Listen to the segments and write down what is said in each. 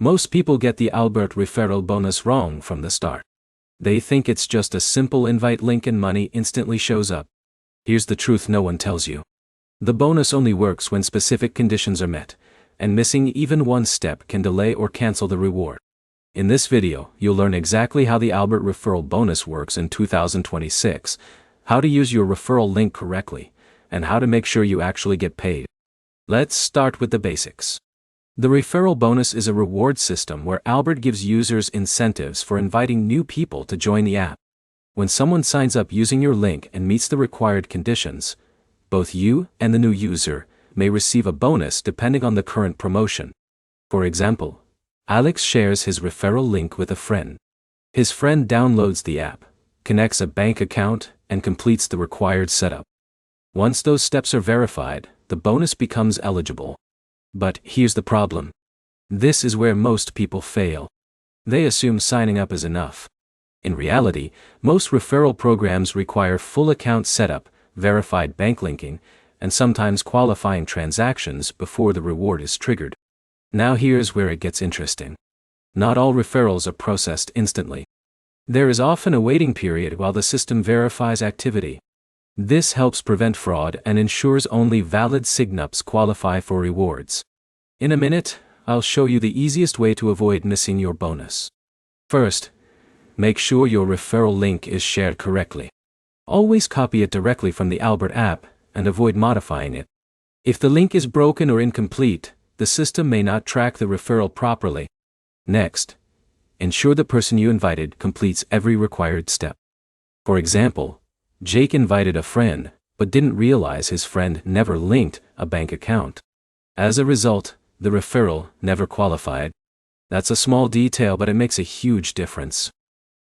Most people get the Albert referral bonus wrong from the start. They think it's just a simple invite link and money instantly shows up. Here's the truth no one tells you. The bonus only works when specific conditions are met, and missing even one step can delay or cancel the reward. In this video, you'll learn exactly how the Albert referral bonus works in 2026, how to use your referral link correctly, and how to make sure you actually get paid. Let's start with the basics. The referral bonus is a reward system where Albert gives users incentives for inviting new people to join the app. When someone signs up using your link and meets the required conditions, both you and the new user may receive a bonus depending on the current promotion. For example, Alex shares his referral link with a friend. His friend downloads the app, connects a bank account, and completes the required setup. Once those steps are verified, the bonus becomes eligible. But here's the problem. This is where most people fail. They assume signing up is enough. In reality, most referral programs require full account setup, verified bank linking, and sometimes qualifying transactions before the reward is triggered. Now here's where it gets interesting. Not all referrals are processed instantly. There is often a waiting period while the system verifies activity. This helps prevent fraud and ensures only valid signups qualify for rewards. In a minute, I'll show you the easiest way to avoid missing your bonus. First, make sure your referral link is shared correctly. Always copy it directly from the Albert app and avoid modifying it. If the link is broken or incomplete, the system may not track the referral properly. Next, ensure the person you invited completes every required step. For example, Jake invited a friend, but didn't realize his friend never linked a bank account. As a result, the referral never qualified. That's a small detail, but it makes a huge difference.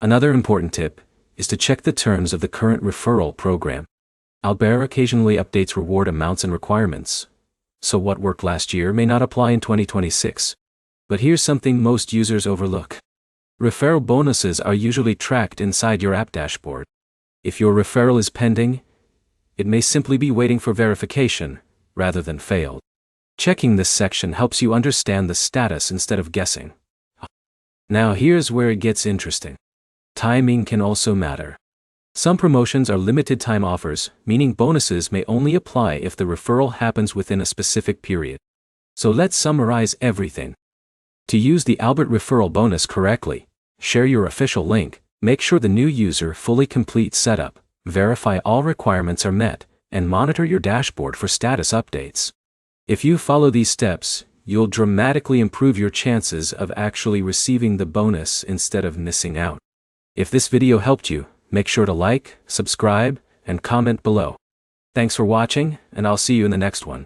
Another important tip is to check the terms of the current referral program. Albert occasionally updates reward amounts and requirements, so what worked last year may not apply in 2026. But here's something most users overlook. Referral bonuses are usually tracked inside your app dashboard. If your referral is pending, it may simply be waiting for verification, rather than failed. Checking this section helps you understand the status instead of guessing. Now here's where it gets interesting. Timing can also matter. Some promotions are limited time offers, meaning bonuses may only apply if the referral happens within a specific period. So let's summarize everything. To use the Albert referral bonus correctly, share your official link, make sure the new user fully completes setup, verify all requirements are met, and monitor your dashboard for status updates. If you follow these steps, you'll dramatically improve your chances of actually receiving the bonus instead of missing out. If this video helped you, make sure to like, subscribe, and comment below. Thanks for watching, and I'll see you in the next one.